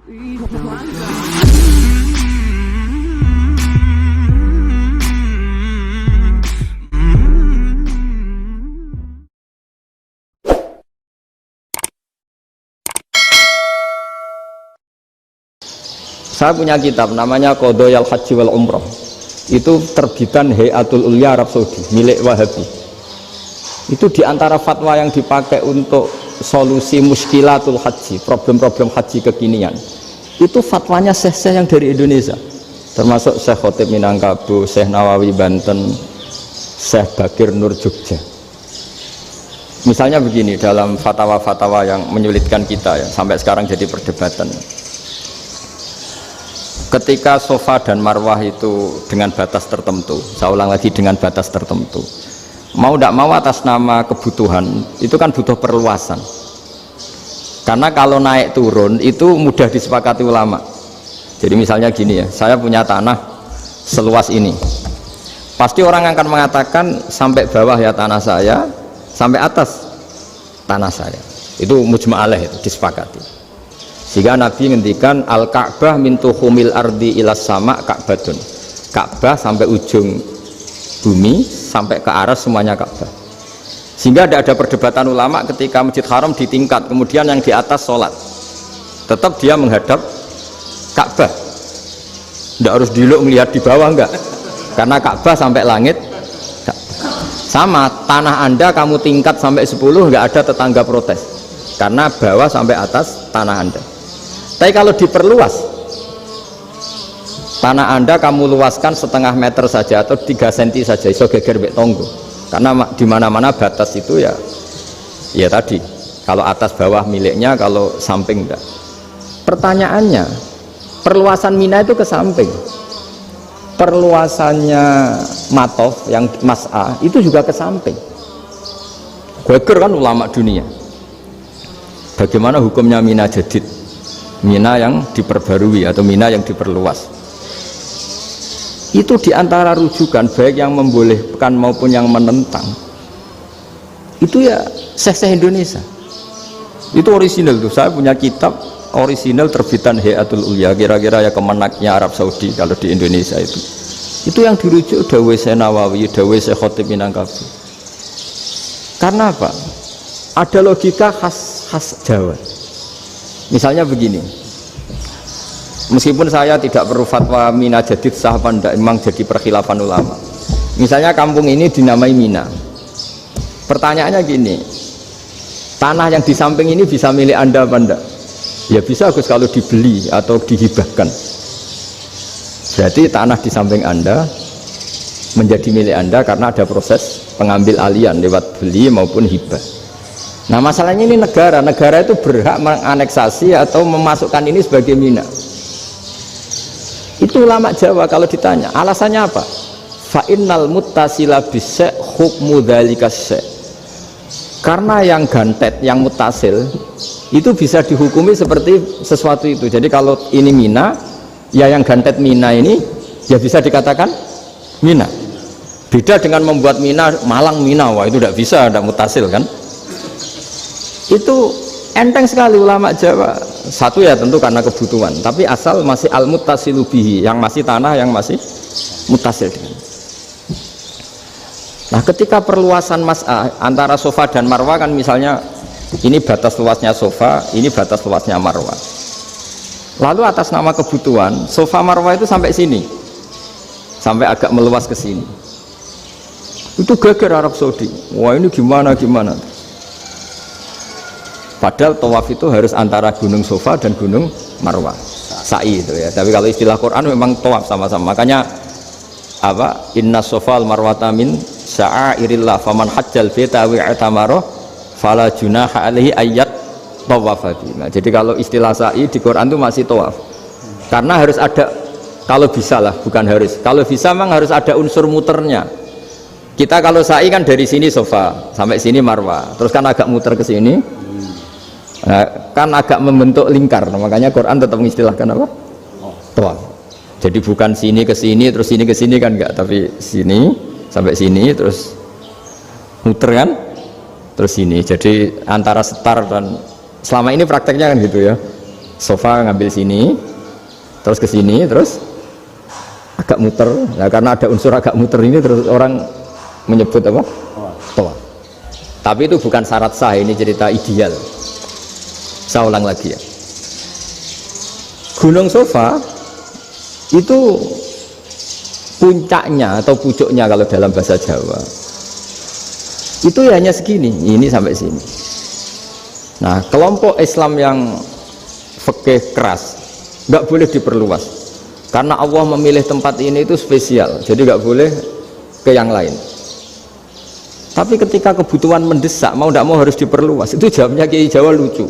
Saya punya kitab namanya Qadhayal Haji wal Umrah. Itu terbitan Hayatul Ulya Arab Saudi, milik Wahabi. Itu diantara fatwa yang dipakai untuk solusi muskilatul haji, problem-problem haji kekinian. Itu fatwanya syekh-syekh yang dari Indonesia, termasuk Syekh Khotib Minangkabau, Syekh Nawawi Banten, Syekh Bakir Nur Jogja. Misalnya begini, dalam fatwa-fatwa yang menyulitkan kita ya, sampai sekarang jadi perdebatan. Ketika Safa dan Marwah itu dengan batas tertentu, saya ulang lagi, dengan batas tertentu, mau tidak mau atas nama kebutuhan, itu kan butuh perluasan. Karena kalau naik turun itu mudah disepakati ulama. Jadi misalnya gini ya, saya punya tanah seluas ini, pasti orang akan mengatakan sampai bawah ya tanah saya, sampai atas tanah saya. Itu mujma' alaih, itu disepakati. Sehingga Nabi ngendikan al-Ka'bah min tuhumil ardi ilas sama Ka'batun. Ka'bah sampai ujung bumi, sampai ke aras semuanya Ka'bah. Sehingga tidak ada perdebatan ulama ketika Masjid Haram di tingkat, kemudian yang di atas sholat, tetap dia menghadap Ka'bah. Tidak harus diluk melihat di bawah, enggak, karena Ka'bah sampai langit. Sama, tanah Anda kamu tingkat sampai 10, enggak ada tetangga protes, karena bawah sampai atas tanah Anda. Tapi kalau diperluas, tanah Anda kamu luaskan setengah meter saja atau 3 cm saja, iso geger mbek tonggo. Karena di mana-mana batas itu ya tadi, kalau atas bawah miliknya, kalau samping enggak. Pertanyaannya, perluasan Mina itu ke samping, perluasannya Matof yang Mas'a itu juga ke samping. Geger kan ulama dunia. Bagaimana hukumnya Mina Jadid, Mina yang diperbarui atau Mina yang diperluas? Itu diantara rujukan baik yang membolehkan maupun yang menentang. Itu ya syekh-syekh Indonesia. Itu orisinal tuh. Saya punya kitab orisinal terbitan Hayatul Ulya, kira-kira ya kemenaknya Arab Saudi kalau di Indonesia itu. Itu yang dirujuk dawuh Syekh Nawawi, dawuh Syekh Khotib Minangkabau. Karena apa? Ada logika khas Jawa. Misalnya begini, meskipun saya tidak perlu fatwa Mina Jadid sah apa enggak, memang jadi perkhilafan ulama. Misalnya kampung ini dinamai Mina, pertanyaannya gini, tanah yang di samping ini bisa milik Anda apa enggak? Ya bisa Gus, kalau dibeli atau dihibahkan, berarti tanah di samping Anda menjadi milik Anda karena ada proses pengambil alian lewat beli maupun hibah. Nah masalahnya ini negara itu berhak menganeksasi atau memasukkan ini sebagai Mina. Itu ulama Jawa kalau ditanya alasannya apa? Fa'innal muttasila bisya hukmu dzalika syai'. Karena yang gantet, yang mutasil itu bisa dihukumi seperti sesuatu itu. Jadi kalau ini Mina, ya yang gantet Mina ini ya bisa dikatakan Mina. Beda dengan membuat Mina Malang Mina, wah itu tidak bisa, tidak mutasil kan. Itu enteng sekali ulama Jawa. Satu ya tentu karena kebutuhan, tapi asal masih al-muttasilu bihi, yang masih tanah yang masih mutasil dengan. Nah ketika perluasan Mas'ah antara Safa dan Marwah kan, misalnya ini batas luasnya Safa, ini batas luasnya Marwah, lalu atas nama kebutuhan Safa Marwah itu sampai sini, sampai agak meluas ke sini, itu geger Arab Saudi. Wah ini gimana. Padahal tawaf itu harus antara Gunung Safa dan Gunung Marwah, sa'i itu ya. Tapi kalau istilah Quran memang tawaf sama-sama. Makanya apa? Inna Safa al Marwata min sya'airillah faman hajjal baita wa i'tamara fala junaha alaihi ayyat tawafa. Nah, jadi kalau istilah sa'i di Quran itu masih tawaf. Karena harus ada, kalau bisa lah, bukan harus. Kalau bisa memang harus ada unsur muternya. Kita kalau sa'i kan dari sini Safa sampai sini Marwah, terus kan agak muter ke sini. Nah, kan agak membentuk lingkar, makanya Quran tetap mengistilahkan apa? Tawaf. Jadi bukan sini ke sini terus sini ke sini kan enggak, tapi sini sampai sini terus muter kan, terus sini. Jadi antara setar dan selama ini prakteknya kan gitu ya. sofa ngambil sini, terus ke sini, terus agak muter. Nah, karena ada unsur agak muter ini terus orang menyebut apa? Toa. Tapi itu bukan syarat sah, ini cerita ideal. Saya ulang lagi ya. Gunung Sofa itu puncaknya atau pucuknya kalau dalam bahasa Jawa itu ya hanya segini, ini sampai sini. Nah, kelompok Islam yang fikih keras nggak boleh diperluas karena Allah memilih tempat ini itu spesial, jadi nggak boleh ke yang lain. Tapi ketika kebutuhan mendesak, mau tidak mau harus diperluas. Itu jawabnya Kiai Jawa lucu.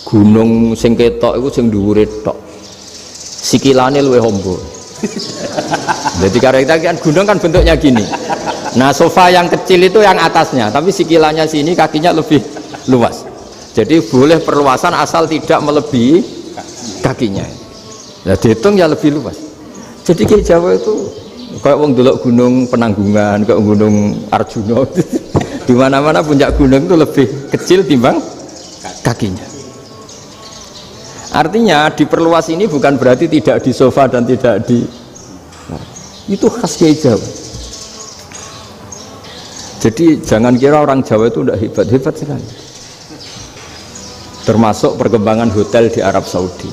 Gunung sing ketok itu sing dhuwure tok, sikilane luwih hombo. Jadi karena kita kan gunung kan bentuknya gini. Nah, sofa yang kecil itu yang atasnya, tapi sikilannya sini kakinya lebih luas. Jadi boleh perluasan asal tidak melebihi kakinya. Nah, dihitung ya lebih luas. Jadi Kiai Jawa itu kayak wong delok gunung Penanggungan, kayak gunung Arjuna. Di mana-mana puncak gunung itu lebih kecil timbang kakinya. Artinya diperluas ini bukan berarti tidak di sofa dan tidak di, nah, itu khas Kiai Jawa. Jadi jangan kira orang Jawa itu tidak hebat, hebat sekali. Termasuk perkembangan hotel di Arab Saudi.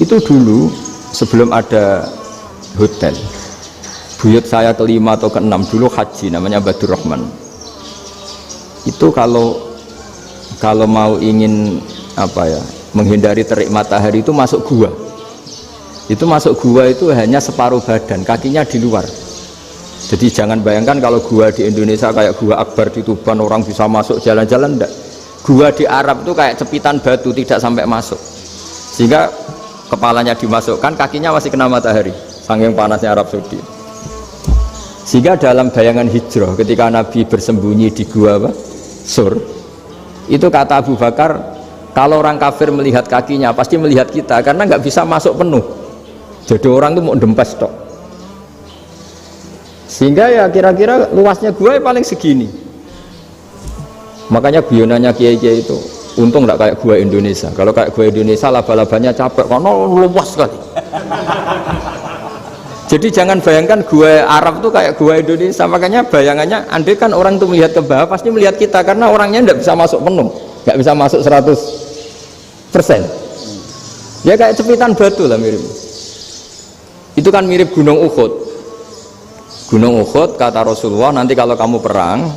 Itu dulu sebelum ada hotel, buyut saya kelima atau keenam dulu haji, namanya Badur Rahman. Itu kalau mau ingin apa ya, menghindari terik matahari itu masuk gua. Itu masuk gua itu hanya separuh badan, kakinya di luar. Jadi jangan bayangkan kalau gua di Indonesia kayak gua Akbar di Tuban orang bisa masuk jalan-jalan, enggak. Gua di Arab itu kayak cepitan batu, tidak sampai masuk. Sehingga kepalanya dimasukkan, kakinya masih kena matahari, saking panasnya Arab Saudi. Sehingga dalam bayangan hijrah ketika Nabi bersembunyi di gua apa? Sur, itu kata Abu Bakar, kalau orang kafir melihat kakinya pasti melihat kita karena nggak bisa masuk penuh. Jadi orang itu mau dempes tok. Sehingga ya kira-kira luasnya gua ya paling segini. Makanya guyonannya kiai-kiai itu untung nggak kayak gua Indonesia. Kalau kayak gua Indonesia laba-labanya capek karena luas sekali. Jadi jangan bayangkan gua Arab tuh kayak gua Indonesia. Makanya bayangannya andai kan orang tuh melihat ke bawah pasti melihat kita karena orangnya nggak bisa masuk penuh, nggak bisa masuk 100%. Ya kayak cepitan batu lah mirip. Itu kan mirip Gunung Uhud. Gunung Uhud kata Rasulullah, nanti kalau kamu perang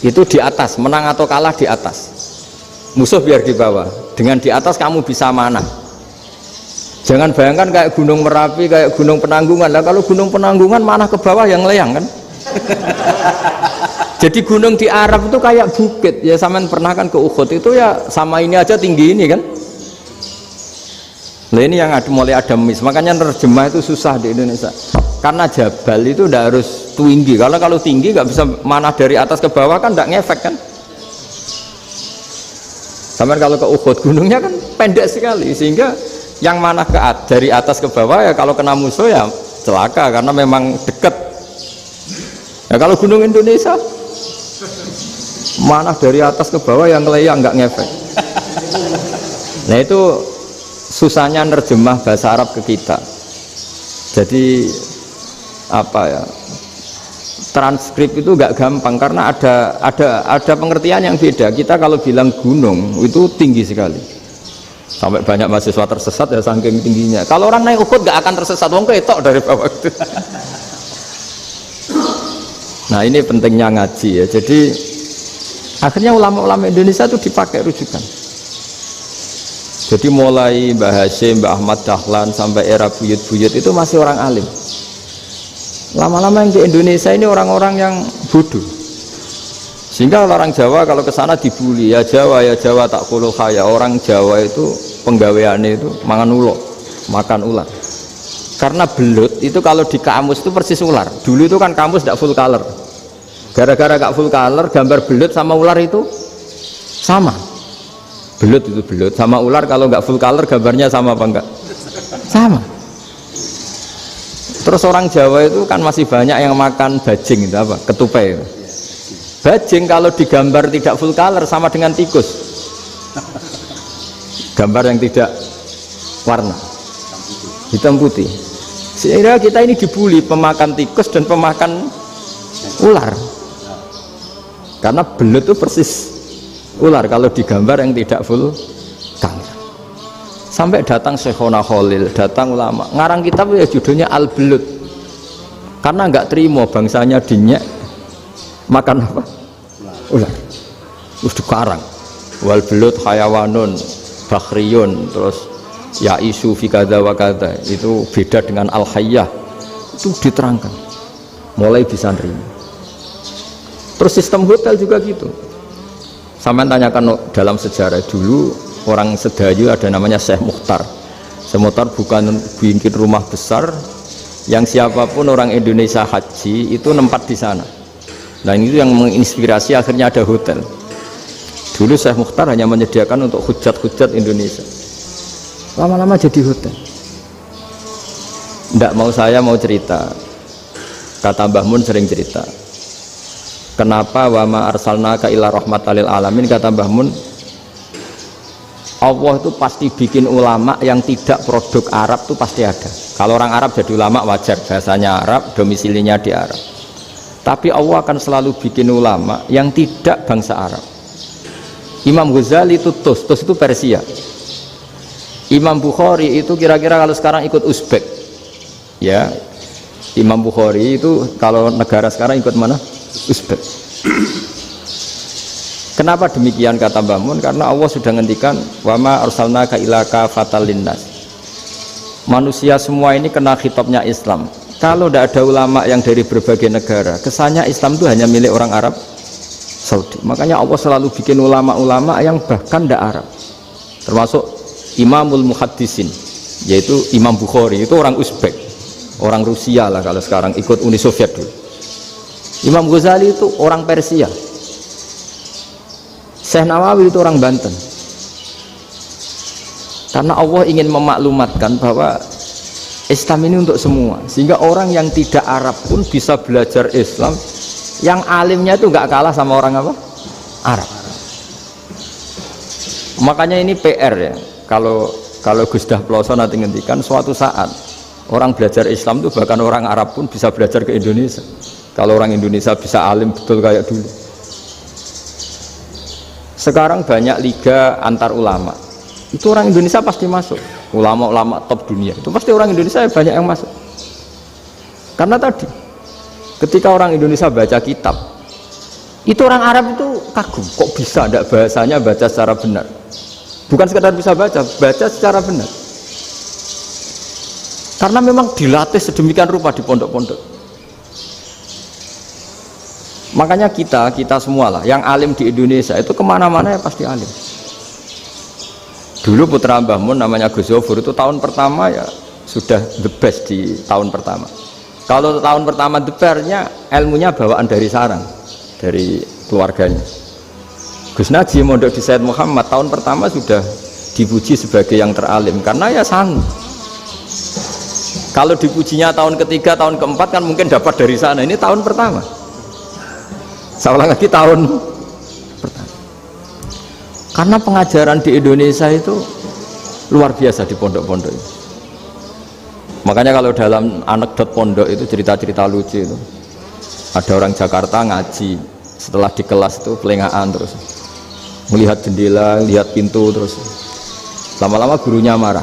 itu di atas, menang atau kalah di atas, musuh biar di bawah, dengan di atas kamu bisa manah. Jangan bayangkan kayak Gunung Merapi, kayak Gunung Penanggungan. Lah kalau Gunung Penanggungan manah ke bawah yang layang kan. Jadi gunung di Arab itu kayak bukit ya, sampean pernah kan ke Uhud itu ya sama ini aja tinggi ini kan. Nah ini yang mulai ada mis, makanya nerjemah itu susah di Indonesia karena jabal itu udah harus tinggi. Kalau tinggi nggak bisa manah dari atas ke bawah kan nggak ngefek kan. Sampai kalau ke Uhud gunungnya kan pendek sekali sehingga yang manah dari atas ke bawah ya kalau kena musuh ya celaka karena memang dekat. Ya kalau gunung Indonesia manah dari atas ke bawah yang ngelayang nggak ngefek. Nah itu susahnya nerjemah bahasa Arab ke kita. Jadi apa ya, transkrip itu nggak gampang karena ada pengertian yang beda. Kita kalau bilang gunung itu tinggi sekali sampai banyak mahasiswa tersesat ya saking tingginya. Kalau orang naik Uhud nggak akan tersesat, wong ketok dari bawah itu. Nah ini pentingnya ngaji ya. Jadi akhirnya ulama-ulama Indonesia itu dipakai rujukan. Jadi mulai Mbah Hashim, Mbah Ahmad Dahlan sampai era buyut-buyut itu masih orang alim. Lama-lama yang di Indonesia ini orang-orang yang bodoh. Sehingga orang Jawa kalau ke sana dibully, ya Jawa tak kuluh kaya. Orang Jawa itu penggaweannya itu mangan ulo, makan ular. Karena belut itu kalau di kamus itu persis ular. Dulu itu kan kamus tidak full color. Gara-gara gak full color, gambar belut sama ular itu sama. Belut itu belut sama ular kalau nggak full color gambarnya sama apa enggak? Sama. Terus orang Jawa itu kan masih banyak yang makan bajing itu apa? Ketupai. Bajing kalau digambar tidak full color sama dengan tikus. gambar yang tidak warna, hitam putih. Sehingga kita ini dibully pemakan tikus dan pemakan ular, karena belut itu persis ular kalau digambar yang tidak full kamera. Sampai datang Syekhona Khalil, datang ulama ngarang kitab ya judulnya Al-Belut, karena nggak terima bangsanya dinyek makan apa? Ular. Terus dikarang wal belut hayawanun bakhriyun, terus ya isu fi kadza wa kadza, itu beda dengan al hayyah, itu diterangkan mulai bisa nerima. Terus sistem hotel juga gitu. Sampean tanyakan dalam sejarah dulu orang Sedayu ada namanya Syekh Mukhtar. Syekh Mukhtar bukan bikin rumah besar yang siapapun orang Indonesia haji itu nempat di sana. Nah ini yang menginspirasi akhirnya ada hotel. Dulu Syekh Mukhtar hanya menyediakan untuk hujat-hujat Indonesia, lama-lama jadi hotel. Nggak mau saya mau cerita, kata Mbah Mun sering cerita, kenapa wama arsalnaka illa rahmatal lil alamin, kata Mbah Mun, Allah itu pasti bikin ulama yang tidak produk Arab itu pasti ada. Kalau orang Arab jadi ulama wajar, bahasanya Arab, domisilinya di Arab. Tapi Allah akan selalu bikin ulama yang tidak bangsa Arab. Imam Ghazali itu Tus itu Persia. Imam Bukhari itu kira-kira kalau sekarang ikut Uzbek. Ya, Imam Bukhari itu kalau negara sekarang ikut mana? Uzbek. Kenapa demikian kata Mbah Mun? Karena Allah sudah ngendikan wama arsalnaka illa kafatan linnas. Manusia semua ini kena khitabnya Islam. Kalau tidak ada ulama yang dari berbagai negara, kesannya Islam itu hanya milik orang Arab Saudi. Makanya Allah selalu bikin ulama-ulama yang bahkan tidak Arab. Termasuk Imamul Muhaddisin, yaitu Imam Bukhari, itu orang Uzbek, orang Rusia lah kalau sekarang, ikut Uni Soviet dulu. Imam Ghazali itu orang Persia. Syekh Nawawi itu orang Banten. Karena Allah ingin memaklumatkan bahwa Islam ini untuk semua, sehingga orang yang tidak Arab pun bisa belajar Islam, yang alimnya itu nggak kalah sama orang apa? Arab. Makanya ini PR ya, kalau Gus Dah Ploso nanti ngendikan suatu saat orang belajar Islam itu bahkan orang Arab pun bisa belajar ke Indonesia. Kalau orang Indonesia bisa alim betul kayak dulu. Sekarang banyak liga antar ulama, itu orang Indonesia pasti masuk. Ulama-ulama top dunia itu pasti orang Indonesia banyak yang masuk. Karena tadi ketika orang Indonesia baca kitab, itu orang Arab itu kagum, kok bisa tidak bahasanya baca secara benar. Bukan sekedar bisa baca secara benar. Karena memang dilatih sedemikian rupa di pondok-pondok. Makanya kita semua lah yang alim di Indonesia itu kemana-mana ya pasti alim. Dulu putra Mbah Mun namanya Gus Zofur itu tahun pertama ya sudah the best di tahun pertama. Kalau tahun pertama the bestnya ilmunya bawaan dari sarang, dari keluarganya. Gus Najib mondok di Said Muhammad tahun pertama sudah dipuji sebagai yang teralim karena ya sanggup. Kalau dipujinya tahun ketiga, tahun keempat kan mungkin dapat dari sana. Ini tahun pertama. Saya ulang lagi tahun pertama. Karena pengajaran di Indonesia itu luar biasa di pondok-pondok itu. Makanya kalau dalam anekdot pondok itu cerita-cerita lucu itu, ada orang Jakarta ngaji setelah di kelas itu pelengahan terus melihat jendela, lihat pintu, terus lama-lama gurunya marah,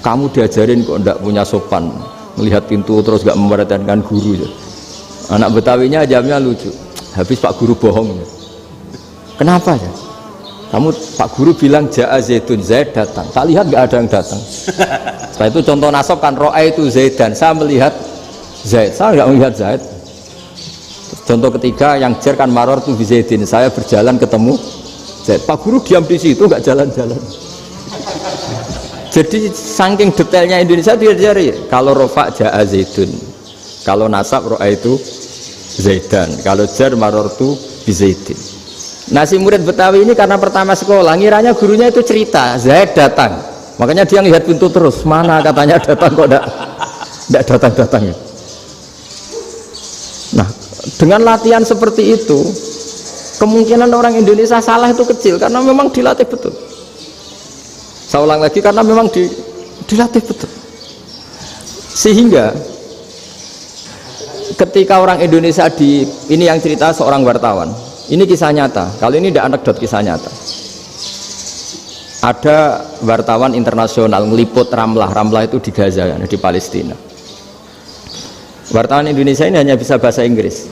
kamu diajarin kok enggak punya sopan, melihat pintu terus gak memperhatikan guru ya. Anak Betawinya jawabnya lucu, habis Pak Guru bohong ya. Kenapa ya? Kamu Pak Guru bilang Ja'a Zaidun, Zaid datang, tak lihat gak ada yang datang. Setelah itu contoh nasab kan ro'a itu Zaidan, saya melihat Zaid, saya gak melihat Zaid. Contoh ketiga yang jer kan maror tuh Zaidin, saya berjalan ketemu Zaid. Pak Guru diam di situ gak jalan-jalan. Jadi saking detailnya Indonesia diajari, kalau rofa Ja'a Zaidun, kalau nasab ro'a itu Zaidan, kalau jar maror tuh Zaidin. Nah si murid Betawi ini karena pertama sekolah ngiranya gurunya itu cerita Zaid datang, makanya dia ngelihat pintu terus, mana katanya datang kok enggak datang-datang. Nah dengan latihan seperti itu kemungkinan orang Indonesia salah itu kecil karena memang dilatih betul. Saya ulang lagi karena memang dilatih betul. Sehingga ketika orang Indonesia ini yang cerita seorang wartawan, ini kisah nyata, kali ini tidak anekdot, kisah nyata. Ada wartawan internasional ngeliput Ramlah itu di Gaza, di Palestina. Wartawan Indonesia ini hanya bisa bahasa Inggris.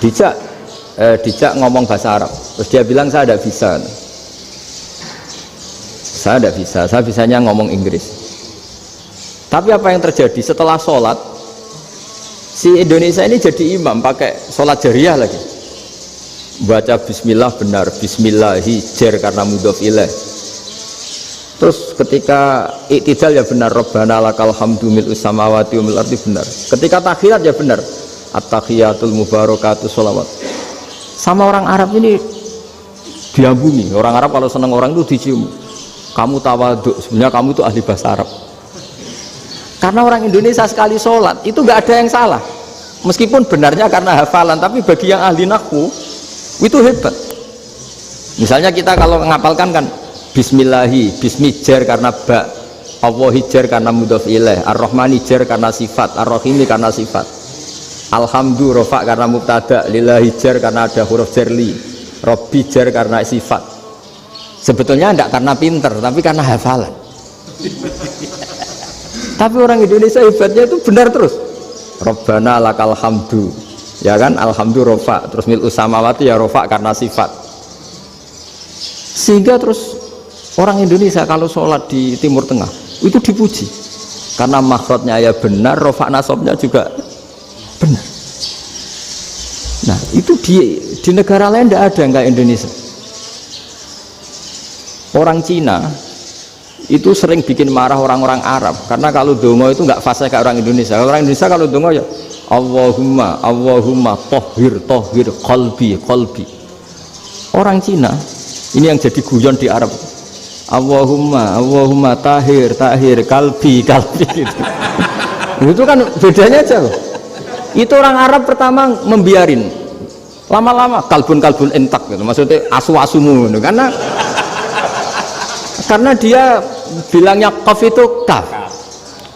Dijak ngomong bahasa Arab, terus dia bilang saya tidak bisa. Saya tidak bisa, saya bisanya ngomong Inggris. Tapi apa yang terjadi setelah sholat, si Indonesia ini jadi imam pakai sholat jariyah lagi, baca bismillah benar, bismillahi jar karena mudhof ilaih. Terus ketika iktidal ya benar, Rabbana lakal hamdu mil'us samawati wa mil'ul ardi benar. Ketika tahiyat ya benar, at-tahiyatul mubarakatuh sholawat. Sama orang Arab ini diambungi. Orang Arab kalau senang orang itu dicium, kamu tawaduk, sebenarnya kamu itu ahli bahasa Arab. Karena orang Indonesia sekali sholat itu nggak ada yang salah, meskipun benarnya karena hafalan, tapi bagi yang ahli nahwu itu hebat. Misalnya kita kalau ngapalkan kan bismillahi, bismijar karena ba, Allahi jar karena mudhof ilaih, ar-rahmani jar karena sifat, ar-rahimi karena sifat, alhamdu rofa karena mubtada, lillahi jar karena ada huruf jarli, robbi jar karena sifat. Sebetulnya tidak karena pinter, tapi karena hafalan. Tapi orang Indonesia hebatnya itu benar terus. Rabbana lakal hamdu, ya kan, alhamdu rofa, terus mil'us samawati ya rofa karena sifat. Sehingga terus orang Indonesia kalau sholat di Timur Tengah itu dipuji karena makhrajnya ya benar, rofa nasabnya juga benar. Nah itu di negara lain tidak ada nggak Indonesia. Orang Cina itu sering bikin marah orang-orang Arab karena kalau dongo itu nggak fasih kayak orang Indonesia. Orang Indonesia kalau dongo ya Allahumma Allahumma tohir tohir qalbi qalbi. Orang Cina ini yang jadi guyon di Arab, Allahumma Allahumma tahir tahir kalbi kalbi gitu. Itu kan bedanya aja loh. Itu orang Arab pertama membiarin, lama-lama kalbun kalbun entak gitu, maksudnya asu-asumu gitu. Karena dia bilangnya qaf itu kaf.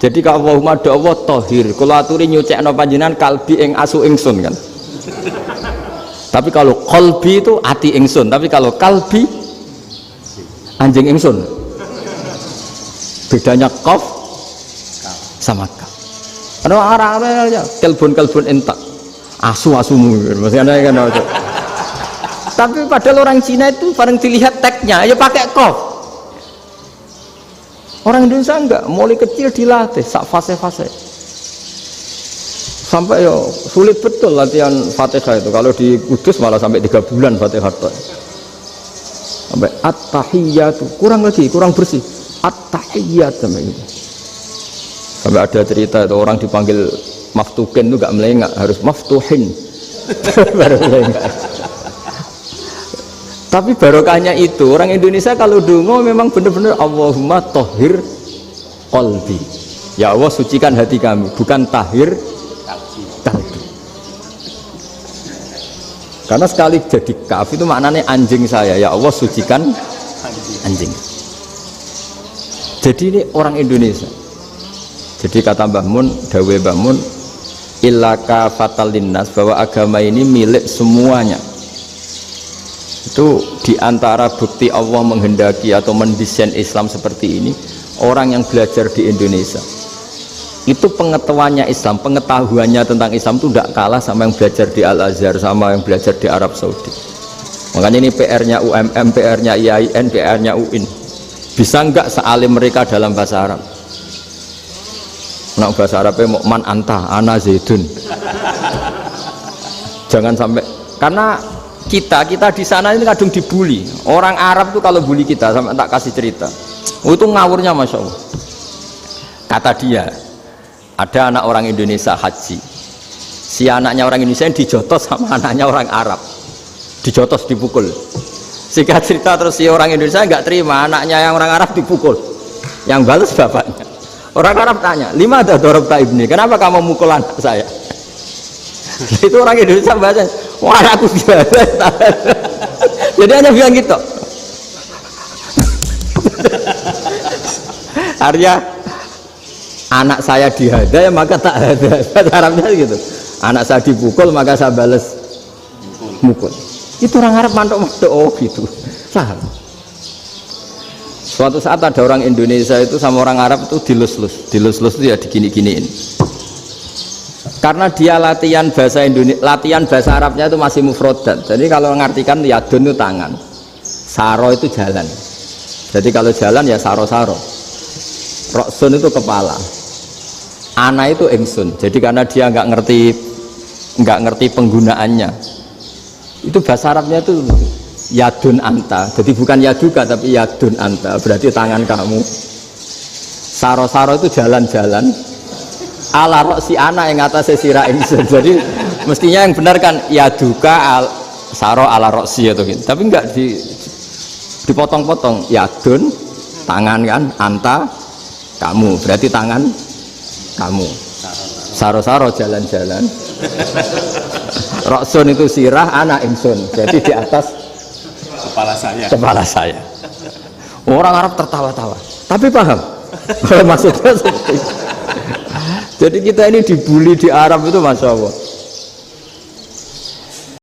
Jadi kalau Allahumma do Allah tohir, kalau aturi nyucekno panjenengan kalbi ing asu ingsun kan. Tapi kalau qalbi itu ati ingsun, tapi kalau kalbi anjing ingsun. Bedanya qaf sama kaf. Ada arah-arah aja kalbun entak, asu-asumu maksudnya kan. Tapi padahal orang Cina itu paling dilihat teksnya ya pakai qaf. Orang Indonesia enggak, mulai kecil dilatih sak fase-fase sampai ya sulit betul latihan Fatihah itu. Kalau di Kudus malah sampai 3 bulan Fatihah sampai at-tahiyyatu, kurang bersih at-tahiyyat sampai gitu. Sampai ada cerita itu orang dipanggil maftuhin itu enggak melengak, harus maftuhin baru melengak. Tapi barokahnya itu orang Indonesia kalau dongo memang benar-benar Allahumma tohir qalbi, ya Allah sucikan hati kami, bukan tahir kalbi. Karena sekali jadi kaf itu maknanya anjing saya, ya Allah sucikan anjing. Jadi ini orang Indonesia. Jadi kata Mbah Mun, dawe Mbah Mun, illaka fatal linnas, bahwa agama ini milik semuanya. Itu diantara bukti Allah menghendaki atau mendesain Islam seperti ini, orang yang belajar di Indonesia itu pengetahuannya Islam, pengetahuannya tentang Islam itu tidak kalah sama yang belajar di Al-Azhar, sama yang belajar di Arab Saudi. Makanya ini PR-nya UMM, PR-nya IAIN, PR-nya UIN. Bisa enggak sealim mereka dalam bahasa Arab? Nah, bahasa Arabnya man anta ana zaidun. Jangan sampai, karena kita di sana ini kadang dibully. Orang Arab tuh kalau bully kita, sampai tak kasih cerita, itu ngawurnya Masya Allah. Kata dia, ada anak orang Indonesia haji, si anaknya orang Indonesia yang dijotos sama anaknya orang Arab, dijotos, dipukul. Singkat cerita terus si orang Indonesia nggak terima, anaknya yang orang Arab dipukul, yang balas bapaknya. Orang Arab tanya, lima ada dorobta ibni, kenapa kamu mukul anak saya? Itu orang Indonesia baca, wah aku biasa. Jadi hanya bilang gitu. Arya anak saya dihada ya maka tak ada. Bahasa Arabnya gitu. Anak saya dipukul maka saya balas mukul. Itu orang Arab mantuk-mantuk oh gitu. Saham. Suatu saat ada orang Indonesia itu sama orang Arab itu dilus-lus itu ya digini-giniin. Karena dia latihan bahasa Indonesia, latihan bahasa Arabnya itu masih mufrodat. Jadi kalau mengartikan yadun itu tangan, saro itu jalan. Jadi kalau jalan ya saro-saro. Roksun itu kepala, ana itu ingsun. Jadi karena dia nggak ngerti penggunaannya, itu bahasa Arabnya itu yadun anta. Jadi bukan yaduka tapi yadun anta. Berarti tangan kamu. Saro-saro itu jalan-jalan. Ala roksi ana yang atasnya sirah ingsun. Jadi mestinya yang benar kan yaduka saro ala roksi atau gitu. Tapi enggak dipotong-potong. Yadun tangan kan, anta kamu. Berarti tangan kamu. Saro-saro jalan-jalan. Roksun itu sirah, anak ingsun. Jadi di atas kepala saya. Orang Arab tertawa-tawa. Tapi paham? Maksudnya seperti itu. Jadi kita ini dibully di Arab itu Masya Allah.